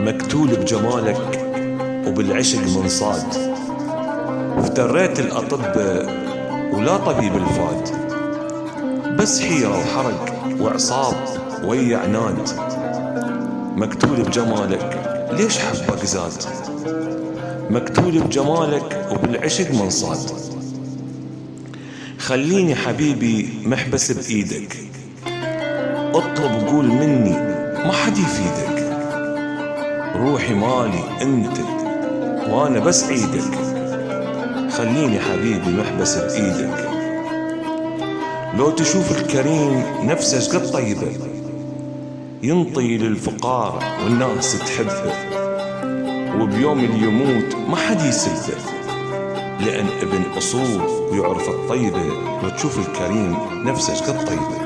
مقتول بجمالك وبالعشق منصاد، افتريت الأطباء ولا طبيب الفاد، بس حيرة وحرق وعصاب ويا عناد. مقتول بجمالك ليش حبك زاد، مقتول بجمالك وبالعشق منصاد. خليني حبيبي محبس بإيدك، اطلب قول مني ما حد يفيدك، روحي مالي انت وانا بس عيدك. خليني حبيبي محبس بإيدك، لو تشوف الكريم نفسه قد طيبة، ينطي للفقار والناس تحبه، وبيوم اللي يموت ما حد يسبه، لأن ابن أصول ويعرف الطيبة. لو تشوف الكريم نفسه قد طيبة.